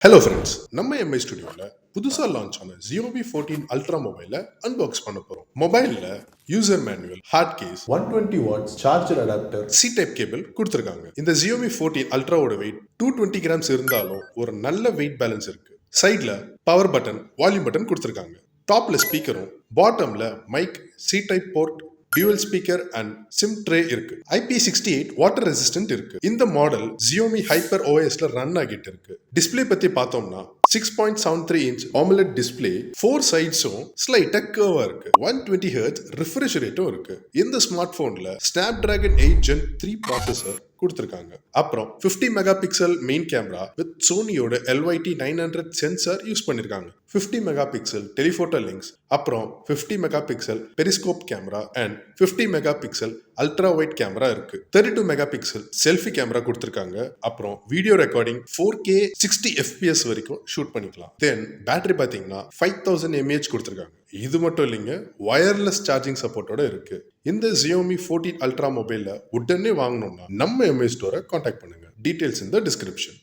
Hello friends, நம்ம Mi ஸ்டுடியோவில் புதுசாக லான்ச் ஆன Xiaomi 14 அல்ட்ரா மொபைலை அன்பாக்ஸ் பண்ண போகிறோம். மொபைலில் user manual, hard case, 120 watts charger adapter, C type cable கொடுத்துருக்காங்க. இந்த Xiaomi 14 அல்ட்ராவோட வெயிட் 220 கிராம்ஸ் இருந்தாலும் ஒரு நல்ல வெயிட் பேலன்ஸ் இருக்கு. சைடில் பவர் பட்டன், வால்யூம் பட்டன் கொடுத்துருக்காங்க. டாப்ல ஸ்பீக்கரும், பாட்டம்ல mic, C type port, dual speaker and SIM tray இருக்கு. IP68 வாட்டர் ரெசிஸ்டன்ட் இருக்கு. இந்த மாடல் Xiaomi Hyper OSல ரன் ஆகிட்டு இருக்கு. டிஸ்பிளே பத்தி பார்த்தோம்னா 6.73 இன்ச் AMOLED டிஸ்பிளே, 4 சைட்ஸும் ஸ்லைட்டா கர்வா இருக்கு. 120 Hz ரிஃப்ரெஷ் ரேட்டும் இருக்கு. இந்த ஸ்மார்ட் போன்ல Snapdragon 8 Gen 3 ப்ராசஸர் கொடுத்திருக்காங்க. அப்புறம் 50 mega pixel main camera with சோனியோட LYT 900 சென்சார் யூஸ் பண்ணிருக்காங்க. 50 மெகா பிக்சல் டெலிஃபோட்டோ லிங்க்ஸ், அப்புறம் 50 mega pixel periscope camera and 50 mega pixel ultra wide camera இருக்கு. 32 மெகா பிக்சல் செல்ஃபி கேமரா கொடுத்திருக்காங்க. அப்புறம் வீடியோ ரெக்கார்டிங் 4K 60 FPS வரைக்கும் shoot பண்ணிக்கலாம். Then battery பாத்தீங்கன்னா 5000 mAh கொடுத்திருக்காங்க. இது மட்டும் இல்லைங்க, வயர்லெஸ் சார்ஜிங் சப்போர்ட்டோட இருக்கு. இந்த Xiaomi 14 அல்ட்ரா மொபைல உடனே வாங்கணும்னா நம்ம எம்ஐ ஸ்டோரை கான்டாக்ட் பண்ணுங்க. டீடைல்ஸ் இந்த டிஸ்கிரிப்ஷன்.